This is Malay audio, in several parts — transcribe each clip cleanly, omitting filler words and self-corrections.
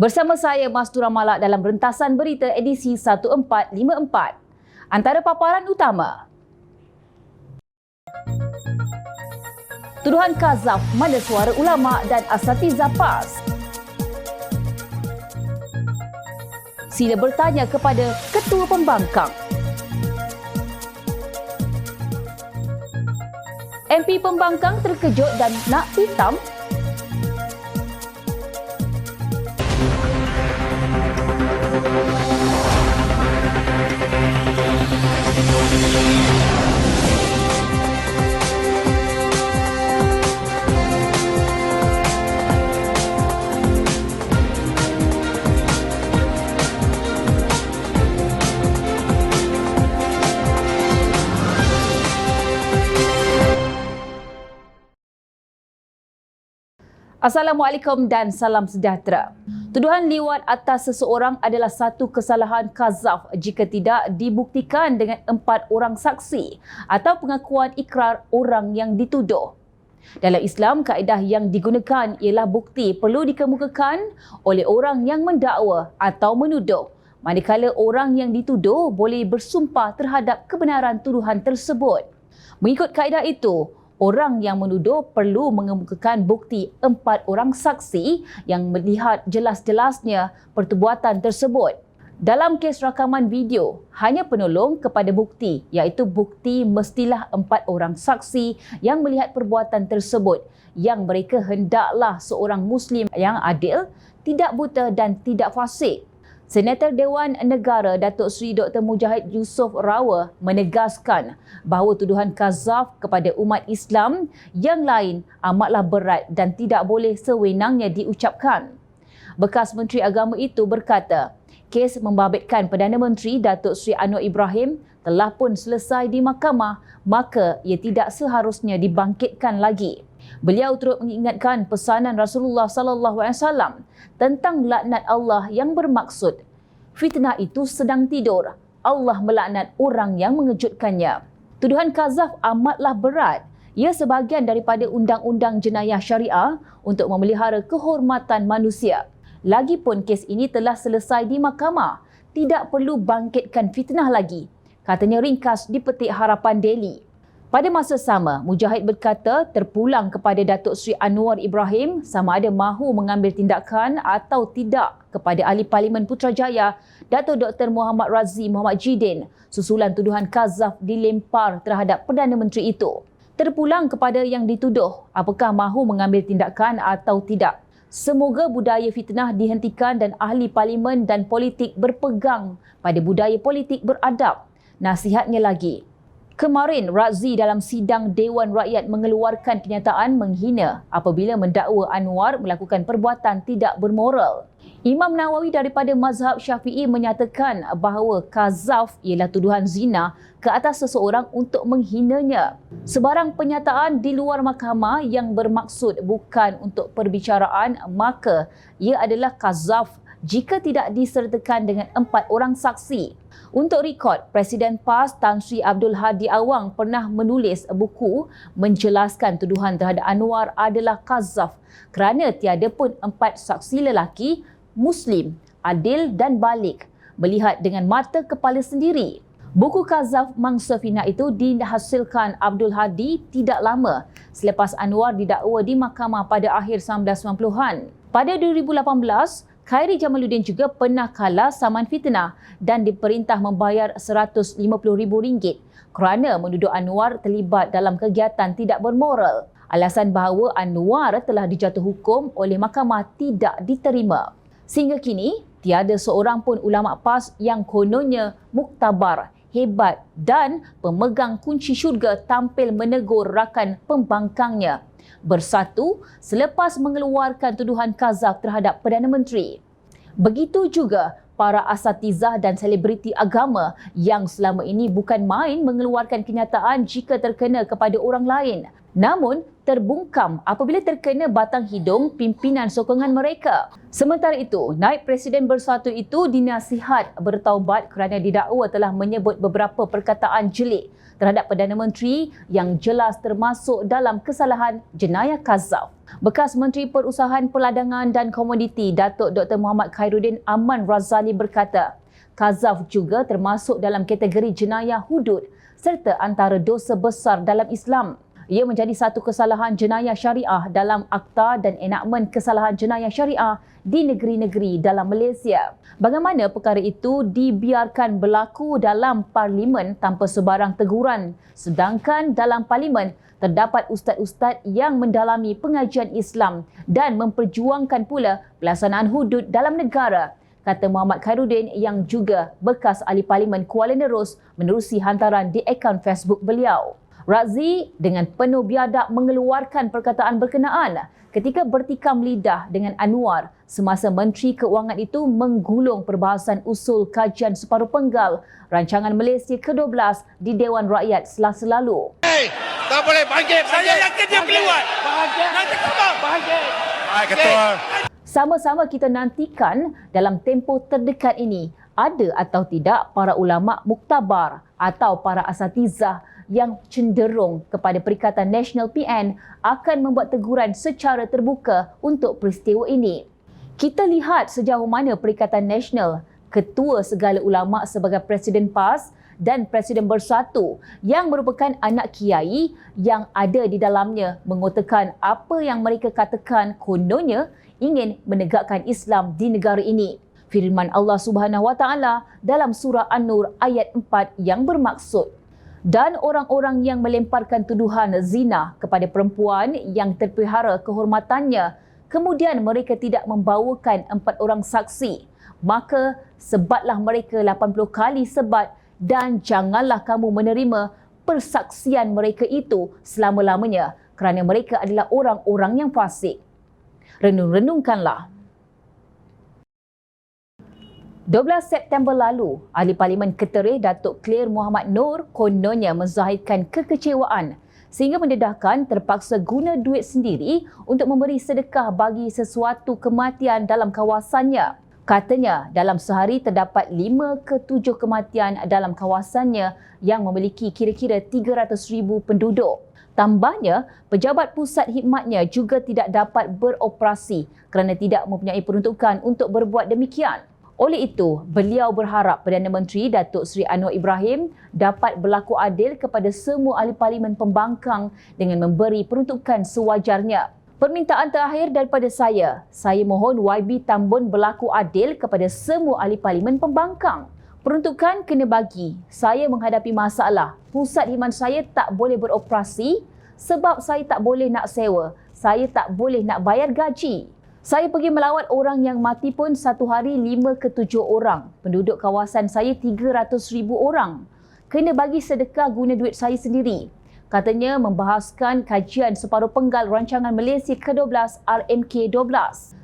Bersama saya Mastura Malak dalam rentasan berita edisi 1454. Antara paparan utama. Tuduhan Kazaf mana suara ulama dan asatizah PAS. Sila bertanya kepada Ketua Pembangkang. MP Pembangkang terkejut dan nak hitam. Assalamualaikum dan salam sejahtera. Tuduhan liwat atas seseorang adalah satu kesalahan Kazaf jika tidak dibuktikan dengan 4 orang saksi atau pengakuan ikrar orang yang dituduh. Dalam Islam, kaedah yang digunakan ialah bukti perlu dikemukakan oleh orang yang mendakwa atau menuduh, manakala orang yang dituduh boleh bersumpah terhadap kebenaran tuduhan tersebut. Mengikut kaedah itu, orang yang menuduh perlu mengemukakan bukti 4 orang saksi yang melihat jelas-jelasnya perbuatan tersebut. Dalam kes rakaman video, hanya penolong kepada bukti, iaitu bukti mestilah 4 orang saksi yang melihat perbuatan tersebut yang mereka hendaklah seorang Muslim yang adil, tidak buta dan tidak fasik. Senator Dewan Negara Datuk Seri Dr. Mujahid Yusof Rawa menegaskan bahawa tuduhan Kazaf kepada umat Islam yang lain amatlah berat dan tidak boleh sewenangnya diucapkan. Bekas Menteri Agama itu berkata, kes membabitkan Perdana Menteri Datuk Seri Anwar Ibrahim telah pun selesai di mahkamah, maka ia tidak seharusnya dibangkitkan lagi. Beliau turut mengingatkan pesanan Rasulullah sallallahu alaihi wasallam tentang laknat Allah yang bermaksud fitnah itu sedang tidur, Allah melaknat orang yang mengejutkannya. Tuduhan Kazaf amatlah berat. Ia sebahagian daripada undang-undang jenayah syariah untuk memelihara kehormatan manusia. Lagipun kes ini telah selesai di mahkamah, tidak perlu bangkitkan fitnah lagi, katanya ringkas di Petik Harapan Daily. Pada masa sama, Mujahid berkata terpulang kepada Datuk Seri Anwar Ibrahim sama ada mahu mengambil tindakan atau tidak kepada Ahli Parlimen Putrajaya Datuk Dr. Muhammad Razzi Muhammad Jidin susulan tuduhan Kazaf dilempar terhadap Perdana Menteri itu. Terpulang kepada yang dituduh, apakah mahu mengambil tindakan atau tidak. Semoga budaya fitnah dihentikan dan Ahli Parlimen dan politik berpegang pada budaya politik beradab. Nasihatnya lagi. Kemarin, Razzi dalam sidang Dewan Rakyat mengeluarkan kenyataan menghina apabila mendakwa Anwar melakukan perbuatan tidak bermoral. Imam Nawawi daripada mazhab Syafi'i menyatakan bahawa Kazaf ialah tuduhan zina ke atas seseorang untuk menghinanya. Sebarang penyataan di luar mahkamah yang bermaksud bukan untuk perbicaraan, maka ia adalah Kazaf jika tidak disertakan dengan 4 orang saksi. Untuk rekod, Presiden PAS Tan Sri Abdul Hadi Awang pernah menulis buku menjelaskan tuduhan terhadap Anwar adalah Kazaf kerana tiada pun 4 saksi lelaki, Muslim, adil dan balik melihat dengan mata kepala sendiri. Buku Kazaf mangsa fitnah itu dihasilkan Abdul Hadi tidak lama selepas Anwar didakwa di mahkamah pada akhir 1990-an. Pada 2018, Khairi Jamaluddin juga pernah kalah saman fitnah dan diperintah membayar RM150,000 kerana menuduh Anwar terlibat dalam kegiatan tidak bermoral. Alasan bahawa Anwar telah dijatuh hukum oleh mahkamah tidak diterima. Sehingga kini, tiada seorang pun ulama PAS yang kononnya muktabar, hebat dan pemegang kunci syurga tampil menegur rakan pembangkangnya bersatu selepas mengeluarkan tuduhan Kazaf terhadap Perdana Menteri. Begitu juga para asatizah dan selebriti agama yang selama ini bukan main mengeluarkan kenyataan jika terkena kepada orang lain. namun terbungkam apabila terkena batang hidung pimpinan sokongan mereka. Sementara itu, Naib Presiden Bersatu itu dinasihat bertaubat kerana didakwa telah menyebut beberapa perkataan jelik terhadap Perdana Menteri yang jelas termasuk dalam kesalahan jenayah kazaf. Bekas Menteri Perusahaan Peladangan dan Komoditi Datuk Dr. Muhammad Khairuddin Aman Razali berkata, kazaf juga termasuk dalam kategori jenayah hudud serta antara dosa besar dalam Islam. Ia menjadi satu kesalahan jenayah syariah dalam Akta dan Enakmen Kesalahan Jenayah Syariah di negeri-negeri dalam Malaysia. Bagaimana perkara itu dibiarkan berlaku dalam Parlimen tanpa sebarang teguran, sedangkan dalam Parlimen terdapat ustaz-ustaz yang mendalami pengajian Islam dan memperjuangkan pula pelaksanaan hudud dalam negara, kata Muhammad Khairuddin yang juga bekas ahli Parlimen Kuala Nerus menerusi hantaran di akaun Facebook beliau. Razi dengan penuh biadab mengeluarkan perkataan berkenaan ketika bertikam lidah dengan Anwar semasa Menteri Keuangan itu menggulung perbahasan usul kajian separuh penggal rancangan Malaysia ke-12 di Dewan Rakyat Selasa lalu. Hey, tak boleh bangkit. Saya yakin dia keluar. Nanti kembang. Hai Ketua. Sama-sama kita nantikan dalam tempoh terdekat ini ada atau tidak para ulama muktabar atau para asatizah yang cenderung kepada Perikatan Nasional PN akan membuat teguran secara terbuka untuk peristiwa ini. Kita lihat sejauh mana Perikatan Nasional, Ketua Segala Ulama sebagai Presiden PAS dan Presiden Bersatu yang merupakan anak kiai yang ada di dalamnya mengutarakan apa yang mereka katakan kononnya ingin menegakkan Islam di negara ini. Firman Allah Subhanahu Wa Taala dalam surah An-Nur ayat 4 yang bermaksud, dan orang-orang yang melemparkan tuduhan zina kepada perempuan yang terpelihara kehormatannya, kemudian mereka tidak membawakan 4 orang saksi, maka sebatlah mereka 80 kali sebat dan janganlah kamu menerima persaksian mereka itu selama-lamanya kerana mereka adalah orang-orang yang fasik. Renung-renungkanlah. 12 September lalu, Ahli Parlimen Ketereh Datuk Claire Muhammad Noor kononnya menzahirkan kekecewaan sehingga mendedahkan terpaksa guna duit sendiri untuk memberi sedekah bagi sesuatu kematian dalam kawasannya. Katanya, dalam sehari terdapat 5 ke 7 kematian dalam kawasannya yang memiliki kira-kira 300,000 penduduk. Tambahnya, pejabat pusat khidmatnya juga tidak dapat beroperasi kerana tidak mempunyai peruntukan untuk berbuat demikian. Oleh itu, beliau berharap Perdana Menteri Datuk Seri Anwar Ibrahim dapat berlaku adil kepada semua ahli parlimen pembangkang dengan memberi peruntukan sewajarnya. Permintaan terakhir daripada saya mohon YB Tambun berlaku adil kepada semua ahli parlimen pembangkang. Peruntukan kena bagi. Saya menghadapi masalah. Pusat khidmat saya tak boleh beroperasi sebab saya tak boleh nak sewa. Saya tak boleh nak bayar gaji. Saya pergi melawat orang yang mati pun satu hari 5 ke 7 orang. Penduduk kawasan saya 300,000 orang. Kena bagi sedekah guna duit saya sendiri. Katanya membahaskan kajian separuh penggal rancangan Malaysia ke-12 RMK-12.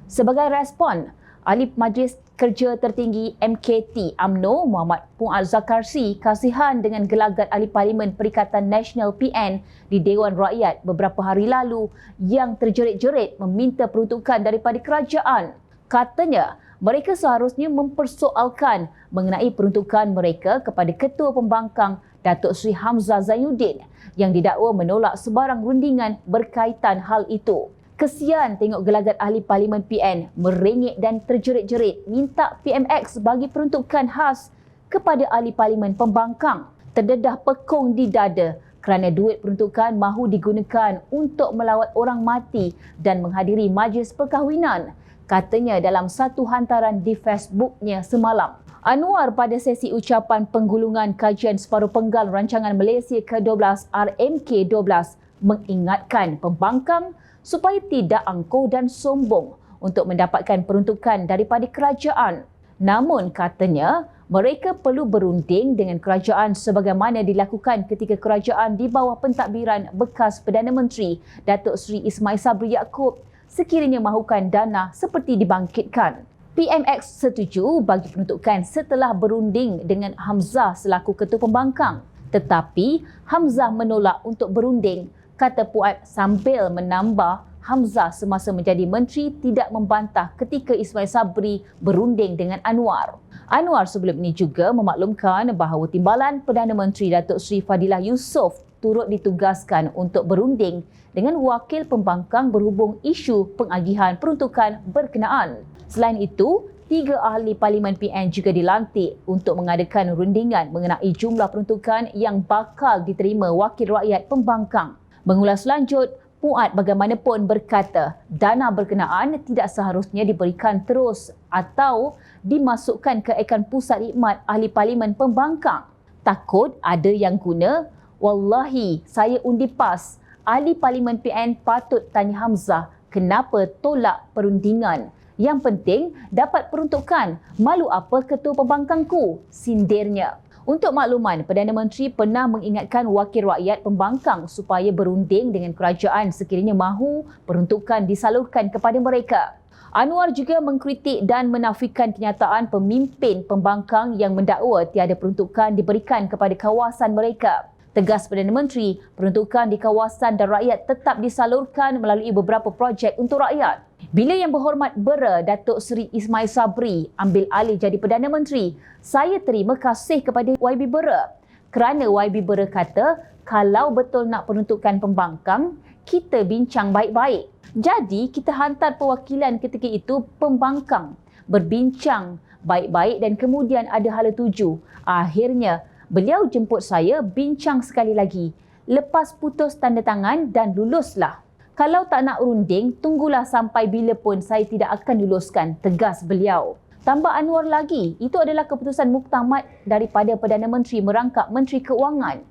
Sebagai respon, Ahli Majlis Kerja Tertinggi MKT UMNO Muhammad Puan Zakarsi kasihan dengan gelagat Ahli Parlimen Perikatan Nasional PN di Dewan Rakyat beberapa hari lalu yang terjerit-jerit meminta peruntukan daripada kerajaan. Katanya, mereka seharusnya mempersoalkan mengenai peruntukan mereka kepada Ketua Pembangkang Datuk Seri Hamzah Zainuddin yang didakwa menolak sebarang rundingan berkaitan hal itu. Kesian tengok gelagat ahli parlimen PN merengek dan terjerit-jerit minta PMX bagi peruntukan khas kepada ahli parlimen pembangkang. Terdedah pekung di dada kerana duit peruntukan mahu digunakan untuk melawat orang mati dan menghadiri majlis perkahwinan, katanya dalam satu hantaran di Facebooknya semalam. Anwar pada sesi ucapan penggulungan kajian separuh penggal rancangan Malaysia ke-12 RMK-12 mengingatkan pembangkang supaya tidak angkuh dan sombong untuk mendapatkan peruntukan daripada kerajaan. Namun katanya, mereka perlu berunding dengan kerajaan sebagaimana dilakukan ketika kerajaan di bawah pentadbiran bekas Perdana Menteri Datuk Seri Ismail Sabri Yaakob sekiranya mahukan dana seperti dibangkitkan. PMX setuju bagi peruntukan setelah berunding dengan Hamzah selaku Ketua Pembangkang. Tetapi Hamzah menolak untuk berunding kata Puat sambil menambah Hamzah semasa menjadi menteri tidak membantah ketika Ismail Sabri berunding dengan Anwar. Anwar sebelum ini juga memaklumkan bahawa timbalan Perdana Menteri Datuk Seri Fadilah Yusof turut ditugaskan untuk berunding dengan wakil pembangkang berhubung isu pengagihan peruntukan berkenaan. Selain itu, 3 ahli Parlimen PN juga dilantik untuk mengadakan rundingan mengenai jumlah peruntukan yang bakal diterima wakil rakyat pembangkang. Mengulas lanjut, Puat bagaimanapun berkata dana berkenaan tidak seharusnya diberikan terus atau dimasukkan ke akaun pusat khidmat ahli Parlimen pembangkang. Takut ada yang guna, wallahi saya undi PAS. Ahli Parlimen PN patut tanya Hamzah kenapa tolak perundingan. Yang penting dapat peruntukan. Malu apa ketua pembangkangku? Sindirnya. Untuk makluman, Perdana Menteri pernah mengingatkan wakil rakyat pembangkang supaya berunding dengan kerajaan sekiranya mahu peruntukan disalurkan kepada mereka. Anwar juga mengkritik dan menafikan kenyataan pemimpin pembangkang yang mendakwa tiada peruntukan diberikan kepada kawasan mereka. Tegas Perdana Menteri, peruntukan di kawasan dan rakyat tetap disalurkan melalui beberapa projek untuk rakyat. Bila Yang Berhormat Bera Datuk Seri Ismail Sabri ambil alih jadi Perdana Menteri, saya terima kasih kepada YB Bera kerana YB Bera kata kalau betul nak peruntukan pembangkang, kita bincang baik-baik. Jadi kita hantar perwakilan ketika itu pembangkang berbincang baik-baik dan kemudian ada hala tuju. Akhirnya beliau jemput saya bincang sekali lagi. Lepas putus tanda tangan dan luluslah. Kalau tak nak runding, tunggulah sampai bila pun saya tidak akan luluskan, tegas beliau. Tambah Anwar lagi, itu adalah keputusan muktamad daripada Perdana Menteri merangkap Menteri Keuangan.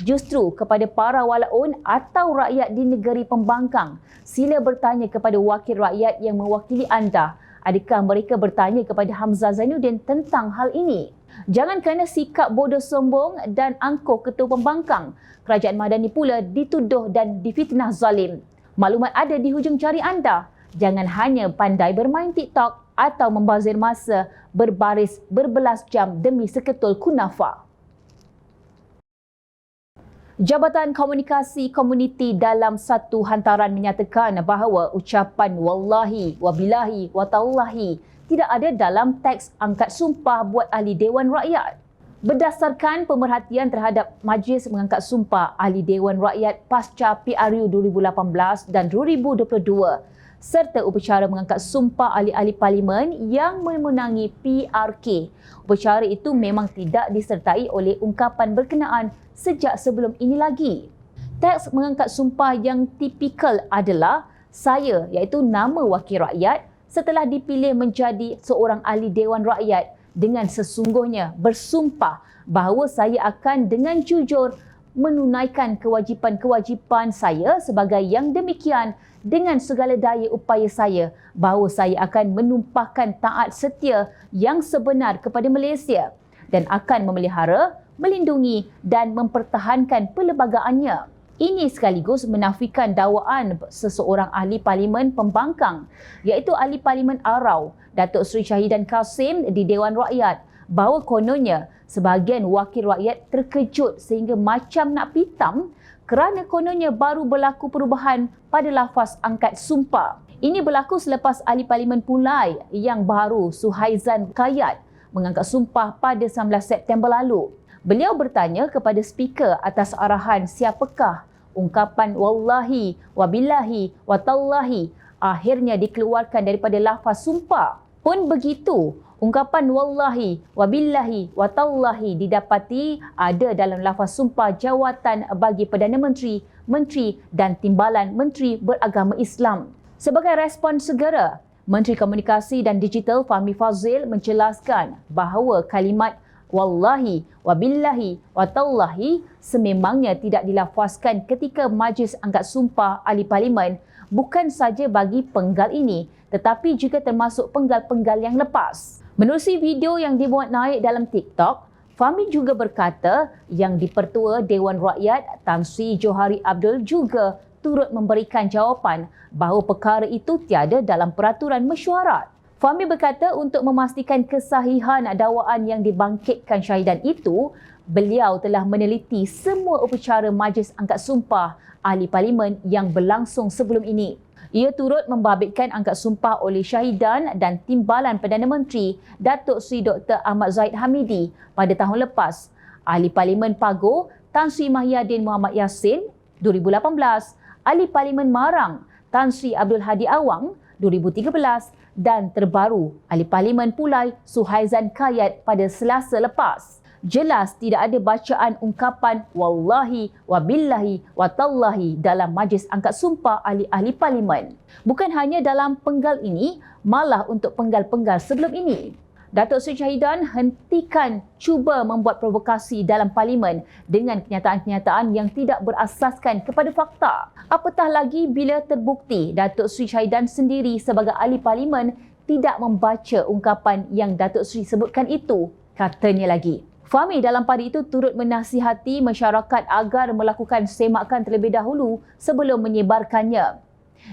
Justru kepada para walaun atau rakyat di negeri pembangkang, sila bertanya kepada wakil rakyat yang mewakili anda, adakah mereka bertanya kepada Hamzah Zainuddin tentang hal ini? Jangan kerana sikap bodoh sombong dan angkuh ketua pembangkang, Kerajaan Madani pula dituduh dan difitnah zalim. Maklumat ada di hujung jari anda. Jangan hanya pandai bermain TikTok atau membazir masa berbaris berbelas jam demi seketul kunafa. Jabatan Komunikasi Komuniti dalam satu hantaran menyatakan bahawa ucapan wallahi, wabillahi, watallahi tidak ada dalam teks angkat sumpah buat ahli Dewan Rakyat. Berdasarkan pemerhatian terhadap Majlis Mengangkat Sumpah Ahli Dewan Rakyat pasca PRU 2018 dan 2022 serta upacara mengangkat sumpah ahli-ahli parlimen yang memenangi PRK. Upacara itu memang tidak disertai oleh ungkapan berkenaan sejak sebelum ini lagi. Teks mengangkat sumpah yang tipikal adalah saya iaitu nama wakil rakyat setelah dipilih menjadi seorang ahli Dewan Rakyat dengan sesungguhnya bersumpah bahawa saya akan dengan jujur menunaikan kewajipan-kewajipan saya sebagai yang demikian dengan segala daya upaya saya bahawa saya akan menumpahkan taat setia yang sebenar kepada Malaysia dan akan memelihara, melindungi dan mempertahankan perlebagaannya. Ini sekaligus menafikan dakwaan seseorang ahli parlimen pembangkang iaitu ahli parlimen Arau, Datuk Seri Syahidan Kasim di Dewan Rakyat bahawa kononnya sebahagian wakil rakyat terkejut sehingga macam nak pitam kerana kononnya baru berlaku perubahan pada lafaz angkat sumpah. Ini berlaku selepas ahli parlimen Pulai yang baru Suhaizan Kayat mengangkat sumpah pada 19 September lalu. Beliau bertanya kepada speaker atas arahan siapakah ungkapan wallahi, wabillahi, watallahi akhirnya dikeluarkan daripada lafaz sumpah. Pun begitu, ungkapan wallahi, wabillahi, watallahi didapati ada dalam lafaz sumpah jawatan bagi Perdana Menteri, Menteri dan Timbalan Menteri Beragama Islam. Sebagai respon segera, Menteri Komunikasi dan Digital Fahmi Fadzil menjelaskan bahawa kalimat wallahi, wabillahi, watallahi sememangnya tidak dilafazkan ketika Majlis Angkat Sumpah Ahli Parlimen bukan saja bagi penggal ini tetapi juga termasuk penggal-penggal yang lepas. Menerusi video yang dimuat naik dalam TikTok, Fahmi juga berkata yang di-Pertua Dewan Rakyat Tan Sri Johari Abdul juga turut memberikan jawapan bahawa perkara itu tiada dalam peraturan mesyuarat. Fahmi berkata untuk memastikan kesahihan dakwaan yang dibangkitkan Syahidan itu, beliau telah meneliti semua upacara Majlis Angkat Sumpah Ahli Parlimen yang berlangsung sebelum ini. Ia turut membabitkan angkat sumpah oleh Syahidan dan Timbalan Perdana Menteri Datuk Seri Dr. Ahmad Zahid Hamidi pada tahun lepas. Ahli Parlimen Pago Tan Sri Mahyadin Muhammad Yassin 2018, Ahli Parlimen Marang Tan Sri Abdul Hadi Awang 2013 dan terbaru Ahli Parlimen Pulai Suhaizan Kayat pada Selasa lepas. Jelas tidak ada bacaan ungkapan wallahi wabillahi watallahi dalam Majlis Angkat Sumpah Ahli-Ahli Parlimen. Bukan hanya dalam penggal ini, malah untuk penggal-penggal sebelum ini. Datuk Seri Syahidan hentikan cuba membuat provokasi dalam Parlimen dengan kenyataan-kenyataan yang tidak berasaskan kepada fakta. Apatah lagi bila terbukti Datuk Seri Syahidan sendiri sebagai ahli Parlimen tidak membaca ungkapan yang Datuk Seri sebutkan itu, katanya lagi. Fahmi dalam pada itu turut menasihati masyarakat agar melakukan semakan terlebih dahulu sebelum menyebarkannya.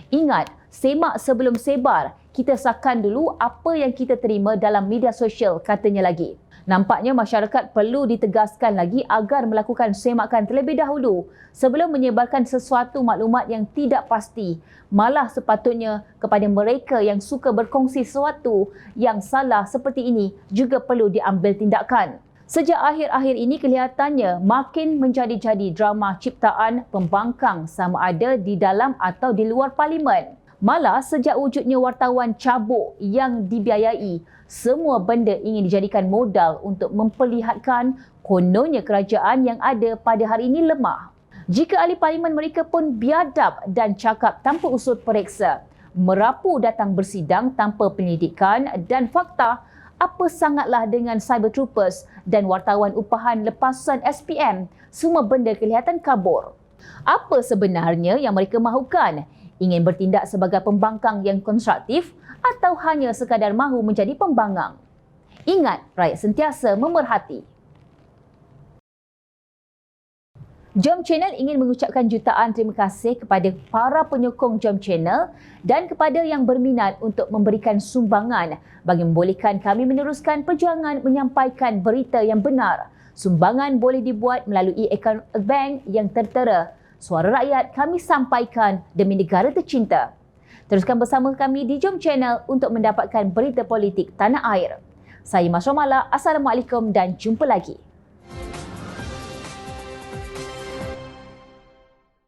Ingat, semak sebelum sebar. Kita sakan dulu apa yang kita terima dalam media sosial, katanya lagi. Nampaknya masyarakat perlu ditegaskan lagi agar melakukan semakan terlebih dahulu sebelum menyebarkan sesuatu maklumat yang tidak pasti. Malah sepatutnya kepada mereka yang suka berkongsi sesuatu yang salah seperti ini juga perlu diambil tindakan. Sejak akhir-akhir ini kelihatannya makin menjadi-jadi drama ciptaan pembangkang sama ada di dalam atau di luar Parlimen. Malah sejak wujudnya wartawan cabuk yang dibiayai, semua benda ingin dijadikan modal untuk memperlihatkan kononnya kerajaan yang ada pada hari ini lemah. Jika ahli parlimen mereka pun biadab dan cakap tanpa usul periksa, merapu datang bersidang tanpa penyelidikan dan fakta, apa sangatlah dengan cyber troopers dan wartawan upahan lepasan SPM, semua benda kelihatan kabur. Apa sebenarnya yang mereka mahukan? Ingin bertindak sebagai pembangkang yang konstruktif atau hanya sekadar mahu menjadi pembangkang? Ingat, rakyat sentiasa memerhati. Jom Channel ingin mengucapkan jutaan terima kasih kepada para penyokong Jom Channel dan kepada yang berminat untuk memberikan sumbangan bagi membolehkan kami meneruskan perjuangan menyampaikan berita yang benar. Sumbangan boleh dibuat melalui akaun bank yang tertera. Suara rakyat kami sampaikan demi negara tercinta. Teruskan bersama kami di Jom Channel untuk mendapatkan berita politik tanah air. Saya Mas Romala, Assalamualaikum dan jumpa lagi.